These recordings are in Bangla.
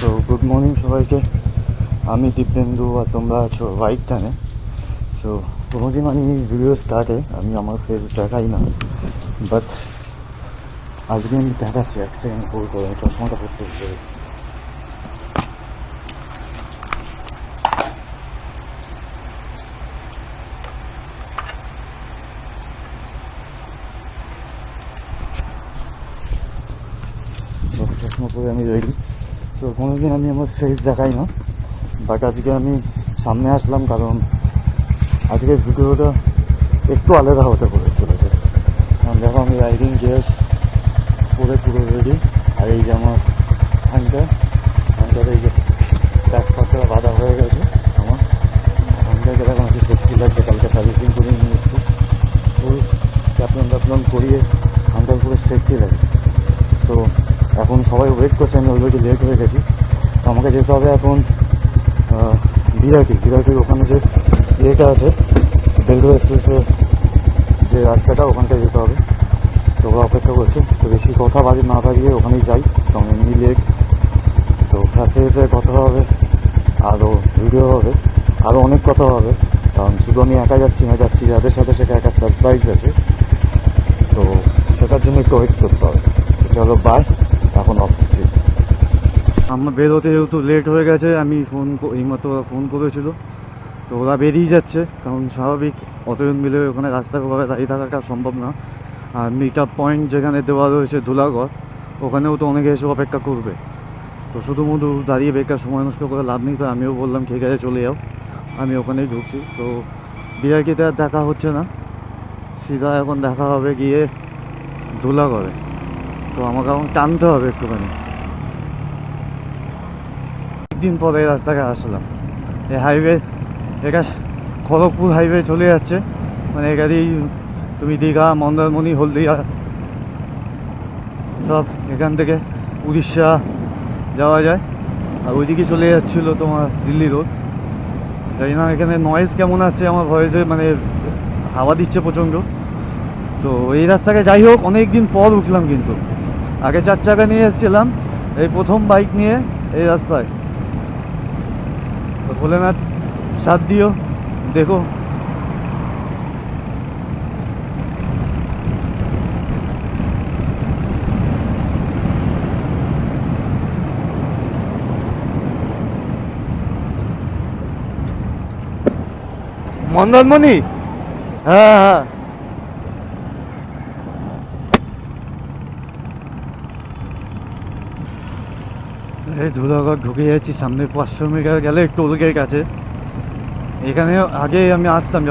তো গুড মর্নিং সবাইকে। আমি দীপেন্দু আর তোমরা আছো বাইক টানে। সো কোনোদিন আমি ভিডিও স্টার্টে আমি আমার ফেস দেখাই না, বাট আজকে আমি দেখাচ্ছি। এক সেকেন্ড হোল্ড করে আমি চশমাটা পড়তে পেরেছি। চশমা পরে আমি রেডি। তো কোনোদিন আমি আমার ফেস দেখাই না, বাট আজকে আমি সামনে আসলাম কারণ আজকের ভিডিওটা একটু আলাদা হতে চলেছে। কারণ দেখো আমি রাইডিং গিয়ার্স পরে পুরো রেডি। আর এই যে আমার হ্যান্ডারে এই যে ব্যাক পাকটা বাঁধা হয়ে গেছে। আমার হ্যান্ডারকে দেখো আমাকে সেফটি লাগছে, কালকে সার্ভিসিং করে নিয়ে এসছি। ফুল ট্যাপলন করিয়ে হ্যান্ডার পুরো সেক্সি লাগে। তো এখন সবাই ওয়েট করছে, আমি অলরেডি লেট হয়ে গেছি। তো আমাকে যেতে হবে এখন বিরাটির ওখানে যে ইয়েটা আছে বেলগড় এক্সপ্রেসের যে রাস্তাটা, ওখানটায় যেতে হবে। তো ওরা অপেক্ষা করছে। তো বেশি কথা না বাড়িয়ে ওখানেই যাই, কারণ এমনি লেট। তো ফ্যাসিলিটিতে কথা হবে, আরও ভিডিও হবে, আরও অনেক কথা হবে। কারণ শুধু আমি একা যাচ্ছি যাদের সাথে সেটা একটা সারপ্রাইজ আছে। তো সেটার জন্য একটু ওয়েট করতে হবে। চলো বাই, এখন অফ করছি। আমার বেরোতে যেহেতু লেট হয়ে গেছে, আমি এইমাত্র ফোন করেছিল। তো ওরা বেরিয়ে যাচ্ছে, কারণ স্বাভাবিক অতজন মিলে ওখানে রাস্তায় ওভাবে দাঁড়িয়ে থাকাটা সম্ভব না। আর মিট আপ পয়েন্ট যেখানে দেওয়া রয়েছে ধুলাগড়, ওখানেও তো অনেকে এসে অপেক্ষা করবে। তো শুধুমাত্র দাঁড়িয়ে বেকার সময় নষ্ট করে লাভ নেই। তো আমিও বললাম ঠিক আছে চলে যাও, আমি ওখানেই ঢুকছি। তো বিআরটিতে আর দেখা হচ্ছে না, সিধা এখন দেখা হবে গিয়ে ধুলাগড়ে। তো আমাকে এখন টানতে হবে একটুখানি। দিন পরে এই রাস্তাকে আসলাম। এই হাইওয়ে এটা খড়গপুর হাইওয়ে চলে যাচ্ছে, মানে এখানেই তুমি দীঘা, মন্দারমণি, হলদিয়া সব এখান থেকে উড়িষ্যা যাওয়া যায়। আর ওইদিকে চলে যাচ্ছিলো তোমার দিল্লি রোড। জানি না এখানে নয়েজ কেমন আসছে আমার ভয়েসে, মানে হাওয়া দিচ্ছে প্রচণ্ড। তো এই রাস্তাকে যাই হোক অনেক দিন পর উঠলাম, কিন্তু আগে 4 চাকা নিয়ে এসেছিলাম, এই প্রথম বাইক নিয়ে এই রাস্তায়। তো ভোলেনাথ সাথ দিও, দেখো। মন্দারমণি, হ্যাঁ এই ধুলাগড় ঢুকে যাচ্ছি। সামনে 500 মিটার গেলে টোল গেট আছে। এখানে আগে আমি আসতাম,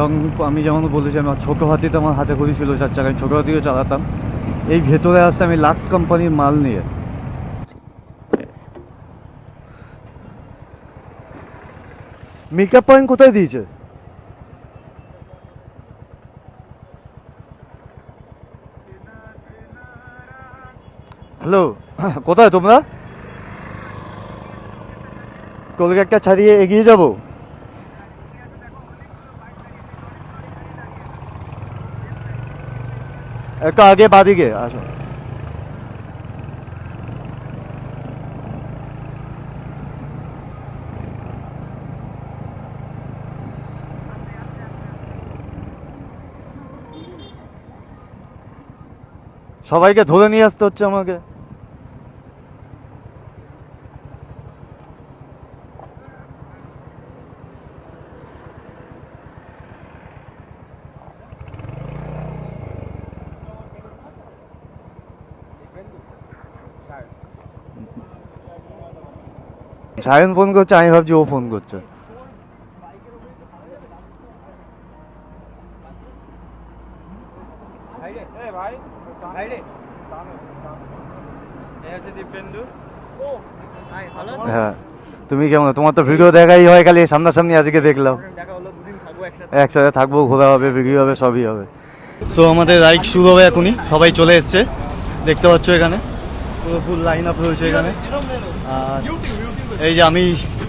আমি যেমন বলেছি আমার ছোটো হাতিতে আমার হাতে করি ছিল 4 চাকা, ছোটো হাতিও চালাতাম। এই ভেতরে আসতাম এই লাক্স কোম্পানির মাল নিয়ে। মেকআপ পয়েন্ট কোথায় দিয়েছে? হ্যালো, কোথায় তোমরা? টোলগেটটা ছাড়িয়ে এগিয়ে যাব? একটু আগে বাদিকে আসো। সবাইকে ধরে নিয়ে আসতে হচ্ছে আমাকে। সায়ন ফোন করছে, আমি ভাবছি ও ফোন করছে। হ্যাঁ, তুমি কেমন? তোমার তো ভিডিও দেখাই হয় খালি, সামনাসামনি আজকে দেখলাম। একসাথে থাকবো, ঘোরা হবে, ভিডিও হবে, সবই হবে। সো আমাদের রাইড শুরু হবে এখনই। সবাই চলে এসছে, দেখতে পাচ্ছ এখানে পুরো ফুল লাইন আপ রয়েছে এখানে। আর এই যে আমি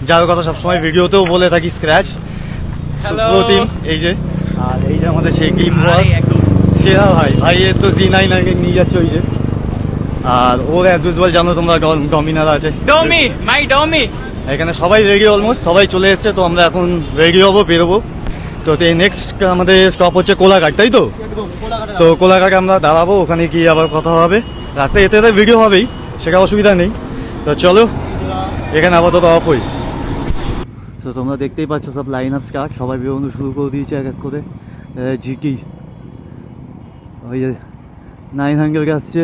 যার কথা সবসময় ভিডিওতেও বলে থাকি, স্ক্র্যাচ টিম এই যে। আর এই যে আমাদের সেই টিম সেরা ভাই এর তো Z9 নিয়ে যাচ্ছে ওই যে। আর ওর অ্যাজ ইউজুয়াল জানো তোমরা ডমিনার আছে, ডমি মাই ডমি। এখানে সবাই রেডি, অলমোস্ট সবাই চলে এসছে। তো আমরা এখন রেডি হবো, বেরোবো। তো নেক্সট আমাদের স্টপ হচ্ছে কোলাঘাট, তাই তো? তো কোলাঘাটে আমরা দাঁড়াবো, ওখানে গিয়ে আবার কথা হবে। রাস্তায় এতে ভিডিও হবেই, সেটা অসুবিধা নেই। তো চলো এখানে আপাতত অফ হই। তো তোমরা দেখতেই পাচ্ছ সব লাইন আপ স্টার্ট, সবাই বেরোনো শুরু করে দিয়েছে এক এক করে। জিটি ওই যে 900 আসছে,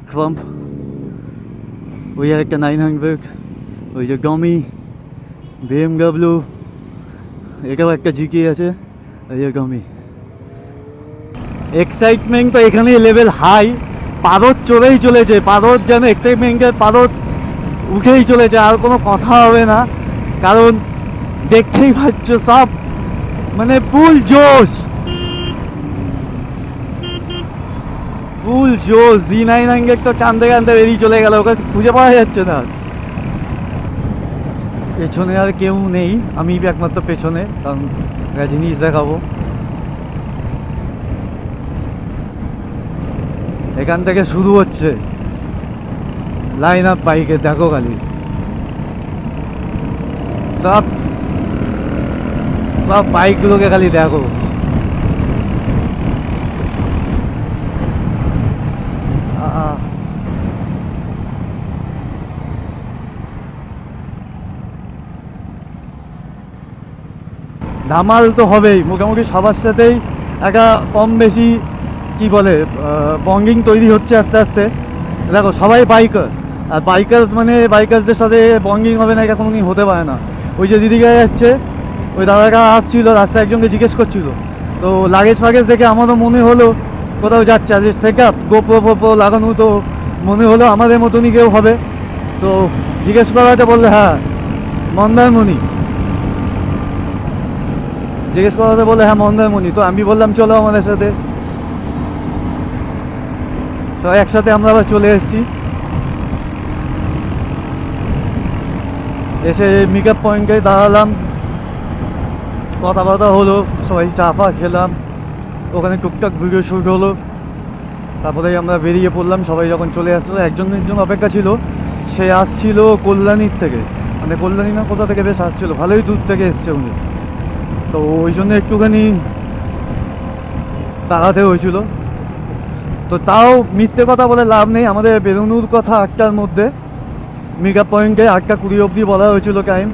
ট্রাম্প, ওই আর একটা 900, ওই যে ডমি, BMW, এটাও একটা জিটি আছে, ওই যে ডমি। এক্সাইটমেন্ট তো এখানে লেভেল হাই, পারদ চলেই চলেছে, পারদ যেন এক্সাইটমেন্টের পারদ উঠেই চলেছে, আর কোনো কথা হবে না। কারণ দেখতেই পাচ্ছ সব মানে ফুল জোশ, ফুল জোশ। Z900 তো কান্দে কান্দে বেরিয়ে চলে গেল, ওকে খুঁজে পাওয়া যাচ্ছে না। পেছনে আর কেউ নেই, আমি একমাত্র পেছনে, কারণ একটা জিনিস দেখাবো। এখান থেকে শুরু হচ্ছে লাইন আপ বাইকে, দেখো খালি সব সব বাইকগুলোকে খালি দেখো। ধামাল তো হবেই, মোটামুটি সবার সাথেই একটা কম বেশি কি বলে বন্ডিং তৈরি হচ্ছে আস্তে আস্তে। দেখো সবাই বাইকার, আর বাইকার্স মানে বাইকার্সদের সাথে বন্ডিং হবে না এটা কোনোদিন হতে পারে না। ওই যে দিদিকে যাচ্ছে, ওই দাদাটা আসছিল, রাস্তায় একজনকে জিজ্ঞেস করছিল, তো লাগেজ ফাগেজ দেখে আমারও মনে হলো কোথাও যাচ্ছে, আর সেট আপ গোপ্রো লাগানো, তো মনে হলো আমাদের মতনই কেউ হবে। তো জিজ্ঞেস করাতে বললে হ্যাঁ মন্দারমণি, জিজ্ঞেস করাতে বলে হ্যাঁ মন্দারমণি। তো আমি বললাম চলো আমাদের সাথে, সবাই একসাথে আমরা আবার চলে এসেছি। এসে মেকআপ পয়েন্টে দাঁড়ালাম, কথাবার্তা হলো, সবাই চা ফা খেলাম, ওখানে টুকটাক ভিডিও শ্যুট হলো। তারপরে আমরা বেরিয়ে পড়লাম, সবাই যখন চলে আসলো। একজনের জন্য অপেক্ষা ছিল, সে আসছিল কল্যাণীর থেকে, মানে কল্যাণী না কোথা থেকে বেশ আসছিল, ভালোই দূর থেকে এসছে উনি। তো ওই জন্য একটুখানি তাড়াতে হয়েছিল। তো তাও মিথ্যে কথা বলে লাভ নেই, আমাদের বেরোনোর কথা 8টার মধ্যে, মেকআপ পয়েন্টে 8:20 অবধি বলা হয়েছিল টাইম।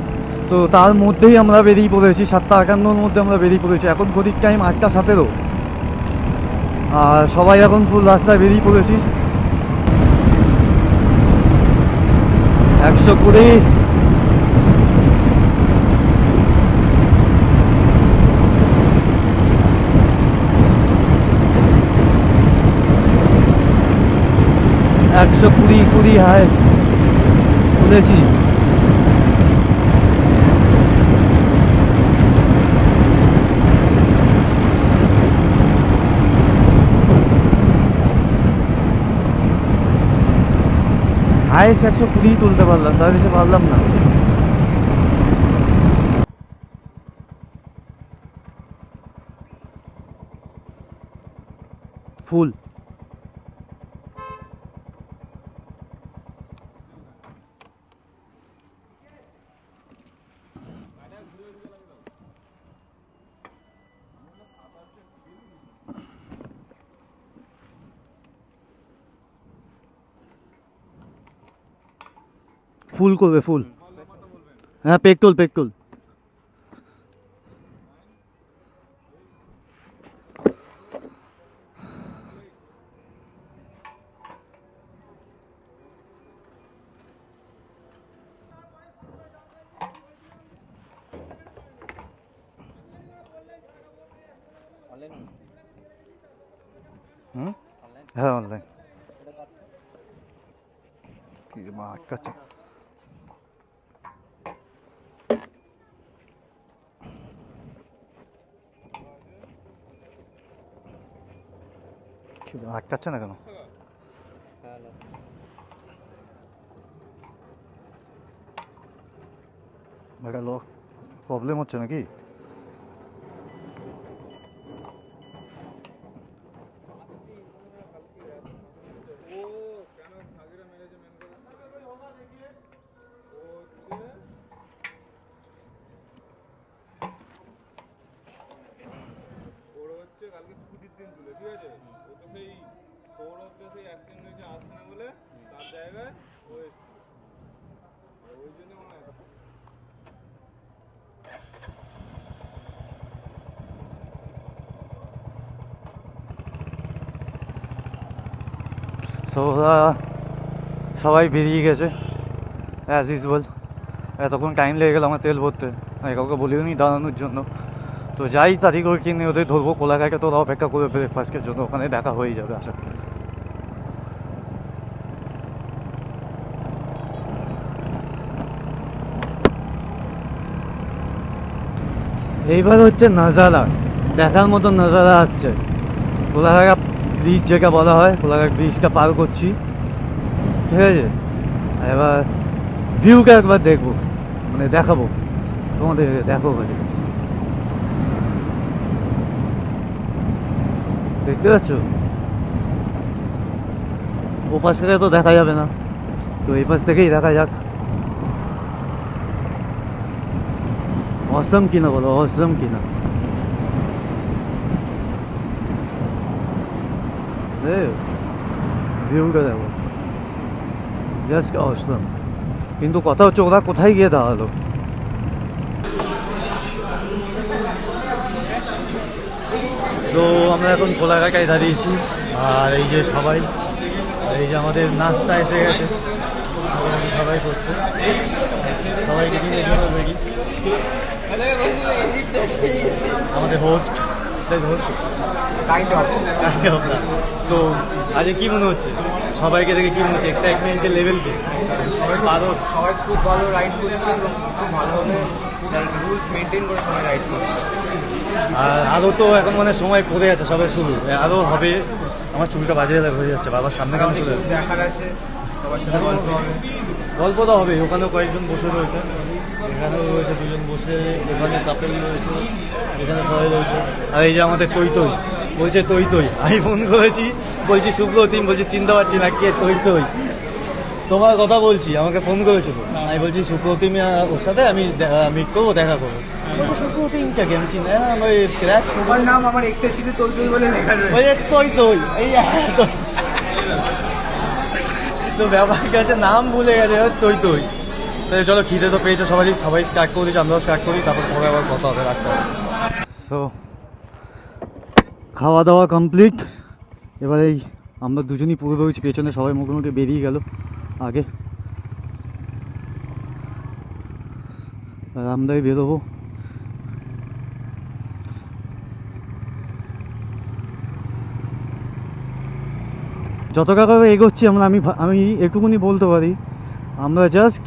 তো তার মধ্যেই আমরা বেরিয়ে পড়েছি, 7:51-র মধ্যে আমরা বেরিয়ে পড়েছি। এখন ঘড়ির টাইম 8:17, আর সবাই এখন ফুল রাস্তায় বেরিয়ে পড়েছি। 120, একশো কুড়ি হাই তুলেছি। হাইস 120 তুলতে পারলাম, তার বেশি পারলাম না। ফুল ফুল করবে ফুল, হ্যাঁ পেট্রোল পেট্রোল। হ্যাঁ অনলাইন আটকাচ্ছে। আটকাচ্ছে না কেন? এটা লো প্রবলেম হচ্ছে নাকি? সো ওরা সবাই বেরিয়ে গেছে অ্যাজ ইউজুয়াল। এতক্ষণ টাইম লেগে গেল আমার তেল ভরতে, আমি কাউকে বলিও নি দাঁড়ানোর জন্য। তো যাই তাড়ি করে কিনে ওদের ধরবো কোলাঘাটে, তো ওরা অপেক্ষা করবে ব্রেকফাস্টের জন্য, ওখানে দেখা হয়ে যাবে আশা করি। এইবার হচ্ছে নাজারা, দেখার মতো নাজারা আসছে। কোলাঘাট ব্রিজ যেটা বলা হয়, কোলাঘাট ব্রিজটা পার করছি, ঠিক আছে। এবার ভিউকে একবার দেখবো, মানে দেখাবো তোমাদের, দেখো ভাই দেখতে পাচ্ছ, ও পাশ থেকে তো দেখা যাবে না, তো এই পাশ থেকেই দেখা যাক। অসম কিনা বলো, অসম কিনা ভিউটা দেখো, জাস্ট অসম। কিন্তু কথা হচ্ছে ওরা কোথায় গিয়ে দাঁড়ালো। তো আমরা এখন কোলাঘাটায় দাঁড়িয়েছি, আর এই যে সবাই, এই যে আমাদের নাস্তা এসে গেছে, সবাই করছে, সবাইকে কিনে রেডি। আমাদের হোস্ট তো আজকে কি মনে হচ্ছে, সবাইকে দেখে কি মনে হচ্ছে, এক্সাইটমেন্টের লেভেল কি? সবাই খুব ভালো রাইড করছে এবং খুব ভালোভাবে রুলস মেনটেন করে সবাই রাইড করছে। আর আরও তো এখন মানে সময় পড়ে আছে, সবাই শুরু আরও হবে। আমার চুলটা বাজে হয়ে যাচ্ছে, বাবার সামনে কেমন চলে যাচ্ছে, দেখার আছে, সবার সাথে গল্প হবে। গল্প তো হবে, ওখানেও কয়েকজন বসে রয়েছে, এখানেও রয়েছে দুজন বসে, এখানে কাপেল রয়েছে, এখানে সবাই রয়েছে। আর এই যে আমাদের তৈ তৈ বলছে তৈ তৈ, আমি ফোন করেছি, বলছি সুব্রতিম, বলছি চিনতে পারছি না কে তৈ তৈ, তোমার কথা বলছি, আমাকে ফোন করেছিল, আমি বলছি সুব্রতিম ওর সাথে আমি মিট করবো, দেখা করবো। বলছে সুব্রতিমটাকে আমি চিনি না, আমার স্ক্র্যাচ তোমার নাম আমার এক্সের শিটে তৈ তৈ বলে লেখা রয়েছে। বলছে তৈ তৈ, এই তৈ। তো ব্যাপারটা হচ্ছে নাম ভুলে গেছে, তৈ তৈ। তাই চলো, খিদে তো পেয়েছে সবাই, খাবাই স্টার্ট করে দিচ্ছি, আমরাও স্টার্ট করি, তারপর পরে আবার কথা হবে রাস্তায়। সো খাওয়া দাওয়া কমপ্লিট, এবার এই আমরা দুজনই পুরো রয়েছি পেছনে, সবাই মুখে মুখে বেরিয়ে গেল আগে, আর আমরাই বেরোবো। যত টাকা এগোচ্ছি আমি একটুকুনি বলতে পারি, আমরা জাস্ট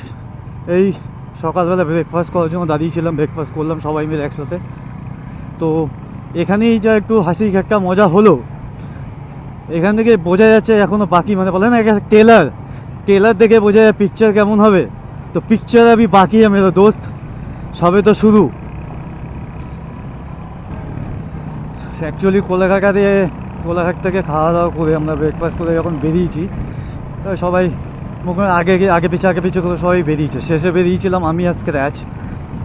এই সকালবেলা ব্রেকফাস্ট করার জন্য দাঁড়িয়েছিলাম, ব্রেকফাস্ট করলাম সবাই মিলে একসাথে। তো এখানেই যা একটু হাসি একটা মজা হলো, এখান থেকে বোঝা যাচ্ছে এখনও বাকি, মানে বলে না একটা টেলার দেখে বোঝা যায় পিকচার কেমন হবে, তো পিকচার আমি বাকি মেরা দোস্ত, সবে তো শুরু। অ্যাকচুয়ালি কোলাঘাট থেকে খাওয়া দাওয়া করে আমরা ব্রেকফাস্ট করে যখন বেরিয়েছি, তো সবাই মুখে আগে পিছিয়ে করে সবাই বেরিয়েছে। শেষে বেরিয়েছিলাম আমি আর স্ক্র্যাচ,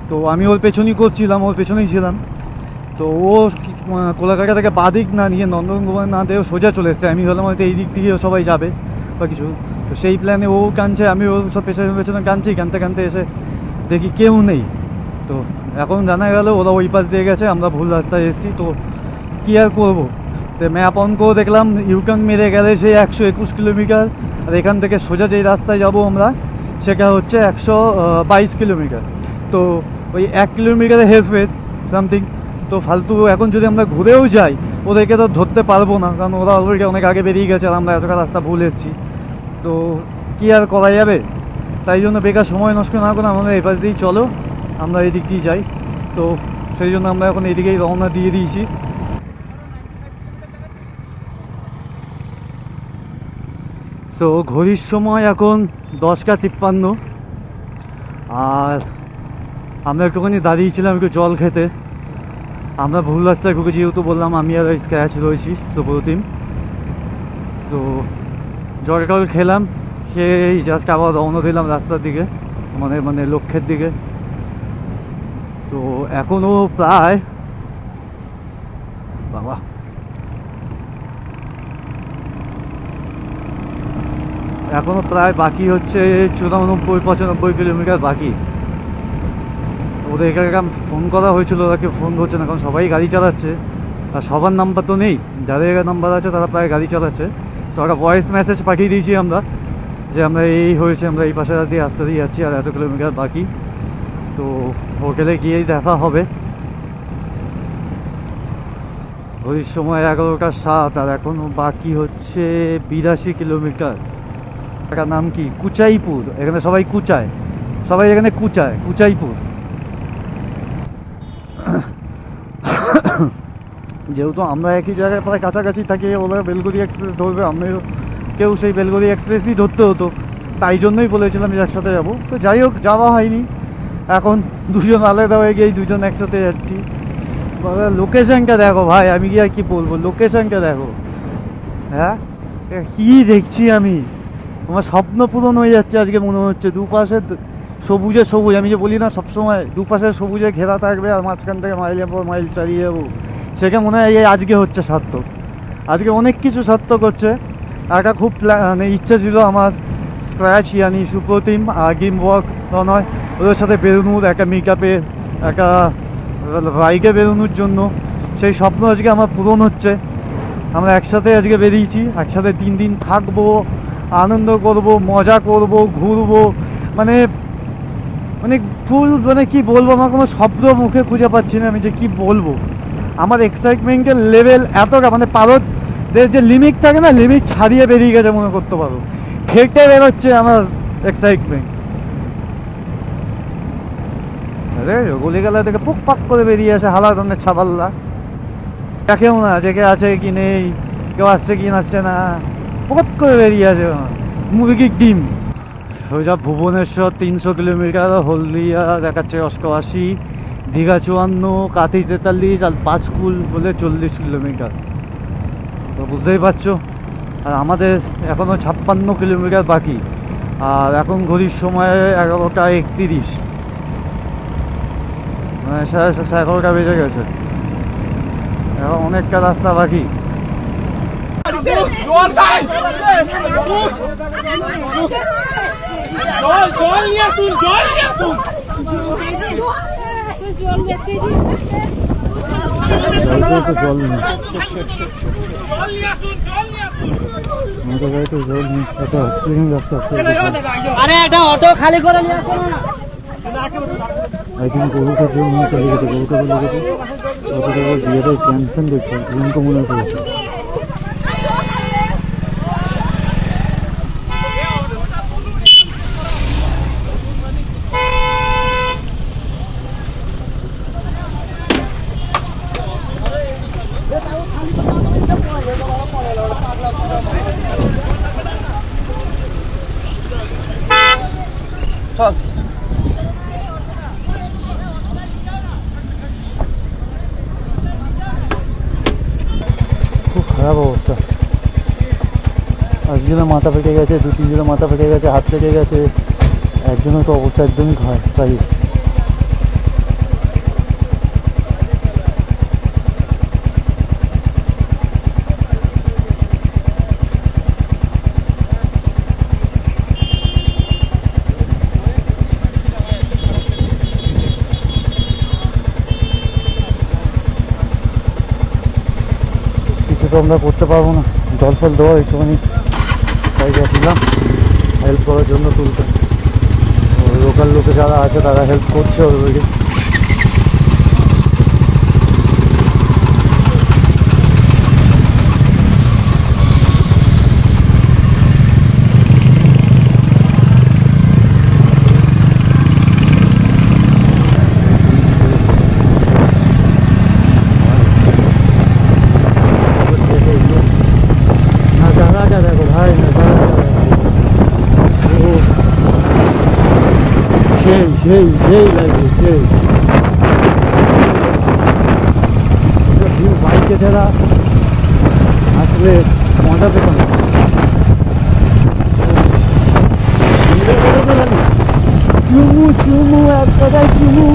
তো আমি ওর পেছনেই ওর পেছনেই ছিলাম। তো ও কোলাঘাটা থেকে বাদিক না নিয়ে নন্দনকুমার না দিয়ে সোজা চলে এসছে, আমি হলাম হয়তো এই দিক দিয়ে সবাই যাবে বা কিছু, তো সেই প্ল্যানে ও কাঁদছে, আমি ওর সব পেছনে কাঁদতে এসে দেখি কেউ নেই। তো এখন জানা গেল ওরা ওই পাশ দিয়ে গেছে, আমরা ভুল রাস্তায় এসেছি। তো কী আর করবো, তো ম্যাপ অন করে দেখলাম ইউটার্ন মেরে গেলে সেই 121 কিলোমিটার, আর এখান থেকে সোজা যেই রাস্তায় যাব আমরা সেটা হচ্ছে 122 কিলোমিটার। তো ওই 1 কিলোমিটারে হেরফের সামথিং। তো ফালতু এখন যদি আমরা ঘুরেও যাই, ওদেরকে তো ধরতে পারবো না, কারণ ওরা অলরেডি অনেক আগে বেরিয়ে গেছে, আর আমরা এতটা রাস্তা ভুল এসেছি। তো কী আর করা যাবে, তাই জন্য বেকার সময় নষ্ট না করে আমাদের এই পাশ দিয়েই চলো, আমরা এই দিক দিয়ে যাই। তো সেই জন্য আমরা এখন এইদিকেই রওনা দিয়ে দিয়েছি। সো ঘড়ির সময় এখন 10:53, আর আমরা একটুখানি দাঁড়িয়েছিলাম একটু জল খেতে। আমরা ভুল রাস্তায় ঢুকে, যেহেতু বললাম আমি আর স্ক্র্যাচ রয়েছি সুপ্রতিম, তো জল টল খেলাম, খেয়েই জাস্ট আবার রওনা দিলাম রাস্তার দিকে, মানে লক্ষ্যের দিকে। তো এখনও প্রায় বাবা এখনও প্রায় বাকি হচ্ছে 94-95 কিলোমিটার বাকি। ওদের এখানে ফোন করা হয়েছিল, ওরা কেউ ফোন ধরছে না, কারণ সবাই গাড়ি চালাচ্ছে আর সবার নাম্বার তো নেই, যাদের নাম্বার আছে তারা প্রায় গাড়ি চালাচ্ছে। তো একটা ভয়েস মেসেজ পাঠিয়ে দিয়েছি আমরা যে আমরা এই হয়েছে, আমরা এই পাশে দিয়ে আসতে দিয়ে যাচ্ছি আর এত কিলোমিটার বাকি। তো হোটেলে গিয়েই দেখা হবে। ওই সময় 11টা 7 আর এখনও বাকি হচ্ছে 82 কিলোমিটার। এটার নাম কি? কুচাইপুর। এখানে সবাই কুচায়, সবাই এখানে কুচায়, কুচাইপুর। যেহেতু আমরা একই জায়গায় প্রায় কাছাকাছি থাকি, ওরা বেলগড়ি এক্সপ্রেস ধরবে, আমিও কেউ সেই বেলগড়ি এক্সপ্রেসই ধরতে হতো, তাই জন্যই বলেছিলাম যে একসাথে যাবো। তো যাই হোক, যাওয়া হয়নি। এখন দুজন আলাদা হয়ে গিয়ে দুজন একসাথে যাচ্ছি। লোকেশনটা দেখো ভাই, আমি কি আর কি বলবো, লোকেশনটা দেখো। হ্যাঁ, কি দেখছি আমি, আমার স্বপ্ন পূরণ হয়ে যাচ্ছে আজকে মনে হচ্ছে। দুপাশে সবুজে সবুজ, আমি যে বলি না সবসময় দুপাশে সবুজে ঘেরা থাকবে আর মাঝখান থেকে মাইলের পর মাইল চালিয়ে যাবো, সেটা মনে হয় এই আজকে হচ্ছে সার্থক। আজকে অনেক কিছু সার্থক হচ্ছে। একটা খুব মানে ইচ্ছা ছিল আমার, স্ক্র্যাচ ইয়ানি সুপ্রতিম গেম ওয়ার্ক নয়, ওদের সাথে বেরোনোর, একটা মিটআপে, একটা রাইডে বেরোনোর জন্য। সেই স্বপ্ন আজকে আমার পূরণ হচ্ছে। আমরা একসাথে আজকে বেরিয়েছি, একসাথে 3 দিন থাকবো, আনন্দ করব, মজা করব, ঘুরবো, মানে মানে ফুল, মানে কি বলবো, আমার কোনো শব্দ মুখে খুঁজে পাচ্ছি না আমি যে কি বলবো। আমার এক্সাইটমেন্টের লেভেল এতটা, মানে পারদের যে লিমিট থাকে না, লিমিট ছাড়িয়ে বেরিয়ে গেছে মনে করতে পারো। ফেটে বেরোচ্ছে আমার এক্সাইটমেন্ট। আরে গলিগালা থেকে পুক পাক করে বেরিয়ে আসে হালা ধরনের ছাবাল্লা, দেখেও না যে কে আছে কি নেই, কেউ আসছে কি আসছে না, পকট করে বেরিয়ে আসে মুরগির ডিম। সোজা ভুবনেশ্বর 300 কিলোমিটার, হলদিয়া দেখাচ্ছে 88, দীঘা 54, কাঁথি 43 আর পাঁচকুল বলে 40 কিলোমিটার। তো বুঝতেই পারছো। আর আমাদের এখনও 56 কিলোমিটার বাকি। আর এখন ঘড়ির সময় 11টা 31, মানে 11:30 বেজে গেছে। এখন অনেকটা রাস্তা বাকি। জল নেই, আরে একটা অটো খালি করে নিয়ে আসো না। একদিন গরুটা জল নিয়ে চলে গেছে, গরুটা চলে গেছে, অতটা বিয়েটা ক্যান্সেল করছে, প্রিয়ঙ্কা মনে করেছে। চল খুব খারাপ অবস্থা। একজনের মাথা ফেটে গেছে, 2-3 জনের মাথা ফেটে গেছে, হাত ফেটে গেছে, একজনের তো অবস্থা একদমই খারাপ। তাই তো আমরা করতে পারবো না, জল ফল দেওয়া একটুখানি তাই গেছিলাম হেল্প করার জন্য তুলতে। লোকাল লোকে যারা আছে তারা হেল্প করছে ওদেরকে। দেখো ভাই, সেই সেই লাগবে, সেই বাইকে ছাড়া আসলে মজা পেতাম না। চুমু চুমু এক কথায় চুমু,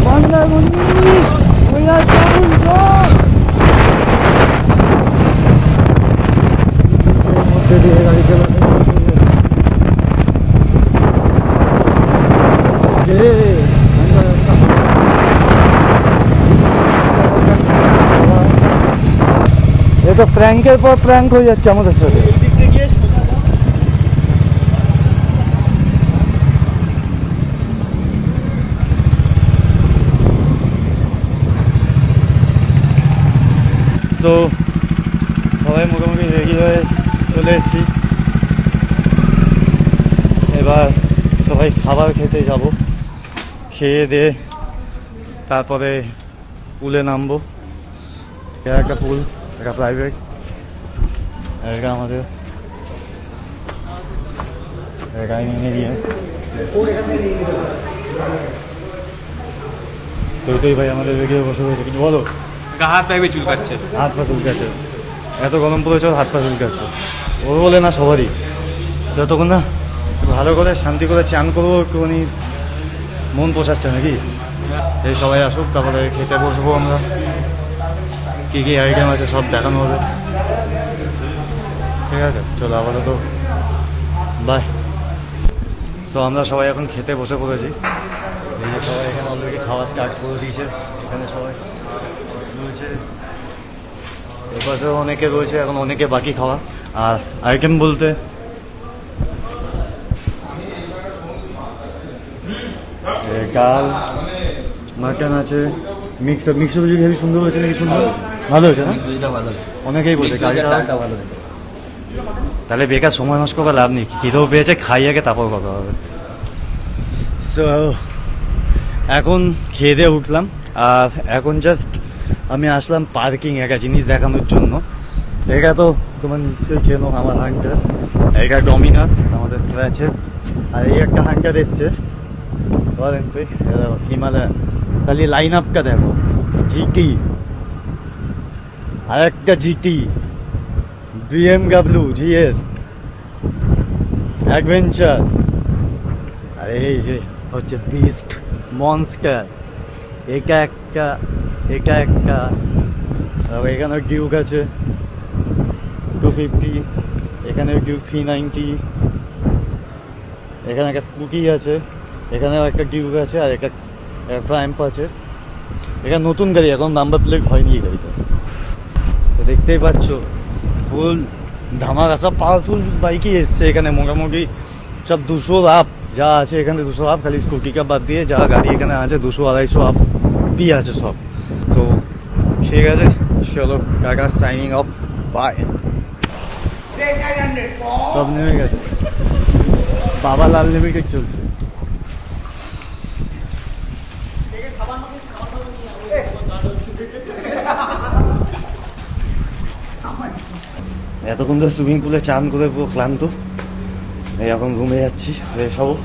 মন্দারমণি ওইরা কেমন জল। দিয়ে গাড়ি চালাতে এ তো প্র্যাঙ্কের পর প্র্যাঙ্ক হয়ে যাচ্ছে আমাদের সাথে। সো সবাই মোটামুটি রেডি হয়ে চলে এসেছি, এবার সবাই খাবার খেতে যাব, খেয়ে দিয়ে তারপরে পুলে নামবো। এটা একটা পুল, এটা প্রাইভেট, এটা আমাদের গাড়ি নিয়ে দিয়ে তুই ভাই আমাদের বেরিয়ে বসে রয়েছে। কিছু বলো? হাত পায়ে চুলকাচ্ছে, হাত পা চুলকাচ্ছে, এত গরম পড়েছে হাত পা চুলকাচ্ছে। ও বলে না সবারই, যতক্ষণ না ভালো করে শান্তি করে চান করবো একটুখানি মন পোষাচ্ছে নাকি। এই সবাই আসুক, তারপরে খেতে বসবো আমরা, কী কী আইটেম আছে সব দেখানো হবে। ঠিক আছে, চলো আপাতত বাই। সো আমরা সবাই এখন খেতে বসে পড়েছি। এই যে সবাই এখানে অলরেডি খাওয়া স্টার্ট করে দিয়েছে, এখানে সবাই রয়েছে, এপাশেও অনেকে রয়েছে, এখন অনেকে বাকি খাওয়া। আর আইটেম বলতে ডাল, মাটন আছে, মিক্সার মিক্সার যদি হেবি সুন্দর হয়েছে নাকি? সুন্দর, ভালো হয়েছে না? অনেকেই বলছে ডালটা ভালো। তাহলে বেকার সময় নষ্ট করা লাভ নেই, খিদেও পেয়েছে, খাই আগে তারপর কথা হবে। সো এখন খেয়ে দিয়ে উঠলাম, আর এখন জাস্ট আমি আসলাম পার্কিং একটা জিনিস দেখানোর জন্য। এটা তো তোমার নিশ্চয়ই চেনো, আমার হাঙ্টার, এটা ডমিনার আমাদের স্ক্র্যাচের। আর এই একটা হাঙ্টার এসছে হিমালয়ান, খালি লাইন আপটা দেখো, জিটি, আর একটা জিটি, BMW GS অ্যাডভেঞ্চার, আর এই যে হচ্ছে বিস্ট মনস্টার, এটা একটা, এটা একটা, এখানে ডিউক আছে 250, এখানে ডিউক 390, এখানে একটা স্কুটি আছে, এখানেও একটা ডিউক আছে, আর একটা ট্রাম্প আছে। এখানে নতুন গাড়ি, এখন নাম্বার প্লেট হয়নি এই গাড়িটা। তো দেখতেই পাচ্ছ ফুল ধামাকা, সব পাওয়ারফুল বাইকই এসছে এখানে, মোটামুটি সব 200 আপ যা আছে এখানে, 200 আপ, খালি স্কুটিকা বাদ দিয়ে যা গাড়ি এখানে আছে 200-250 আপ পি আছে সব। তো ঠিক আছে, চলো কাকা সাইনিং অফ, বাই। সব নেমে গেছে, বাবা লাল লিমিটেড চলছে। এতক্ষণ ধরে সুইমিং পুলে চান করে পুরো ক্লান্ত, এই এখন রুমে যাচ্ছি, ফ্রেশ হবো,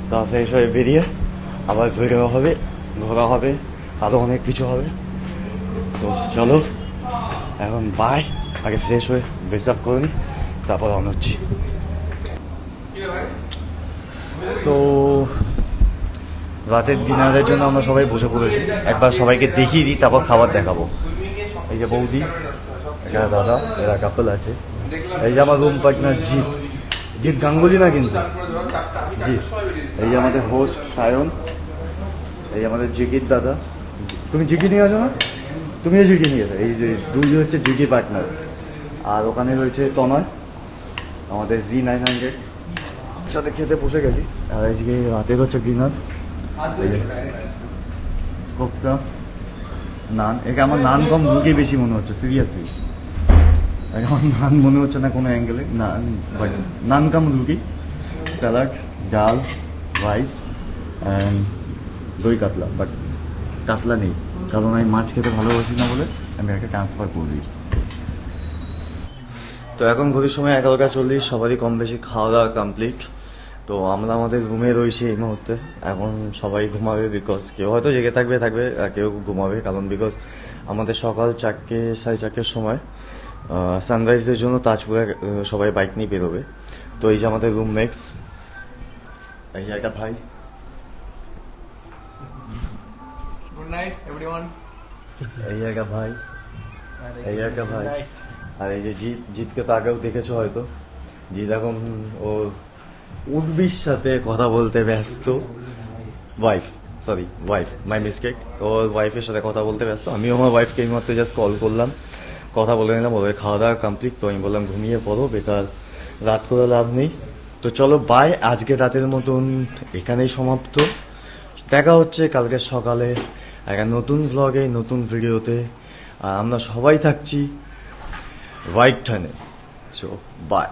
তা ফ্রেশ হয়ে বেরিয়ে আবার বেরোয়া হবে, ঘোরা হবে, আরও অনেক কিছু হবে। তো চলো এখন বাই, আগে ফ্রেশ হয়ে ড্রেস আপ করে নিই, তারপর অন হচ্ছি। সো রাতের ডিনারের জন্য আমরা সবাই বসে পড়েছি, একবার সবাইকে দেখিয়ে দিই তারপর খাবার দেখাবো। এই যে বৌদি, এখানে দাদা, এরা কাপল আছে। এই যে আমার রুম পার্টনার জিৎ, জিৎ গাঙ্গুলি না কিন্তু জিৎ। এই যে আমাদের হোস্ট সায়ন, এই আমাদের জিগির দাদা। তুমি জিগি নিয়ে আসো না? তুমিও জিগি নিয়ে আসো। এই যে দুই হচ্ছে জিগি পার্টনার। আর ওখানে রয়েছে তনয়, আমাদের Z900 সাথে খেতে বসে গেছি। আর আজকে রাতের হচ্ছে ডিনার, কোফতা, নান। একে আমার নান কম রুটি বেশি মনে হচ্ছে, সিরিয়াসলি আমার নান মনে হচ্ছে না কোনো অ্যাঙ্গেলে, নান বাট নান কাম রুটি, স্যালাড, ডাল, রাইস অ্যান্ড দই কাতলা। বাট কাতলা নেই, কারণ আমি মাছ খেতে ভালোবাসি না বলে আমি একটা ট্রান্সফার করে দিই। তো এখন ঘড়ির সময় 11:40, সবারই কম বেশি খাওয়া দাওয়া কমপ্লিট। তো আমরা আমাদের রুমে রয়েছি এই মুহূর্তে, এখন সবাই ঘুমাবে, বিকজ কেউ হয়তো জেগে থাকবে আর কেউ ঘুমাবে, কারণ বিকজ আমাদের সকাল 4টে 4:30 সময় সানরাইজের জন্য তাজপুরে সবাই বাইক নিয়ে বেরোবে। তো এই যে আমাদের রুমমেটস, এই যে একটা ভাই, গুড নাইট এভরিওয়ান, এই একটা ভাই, এই একটা ভাই, আর এই যে জিতকে তো আগেও দেখেছো হয়তো, জিৎ এখন ও উর্বির সাথে কথা বলতে ব্যস্ত। Wife my mistake. তো ওয়াইফের সাথে কথা বলতে ব্যস্ত। আমিও আমার ওয়াইফকে এই মাত্র জাস্ট কল করলাম, কথা বলে নিলাম, ওদের খাওয়া দাওয়া কমপ্লিট। তো আমি বললাম ঘুমিয়ে পড়ো, বেকার রাত করে লাভ নেই। তো চলো বাই, আজকে রাতের মতন এখানেই সমাপ্ত। দেখা হচ্ছে কালকে সকালে একটা নতুন ভ্লগে, নতুন ভিডিওতে। আর আমরা সবাই থাকছি হোয়াইট টানে। So by.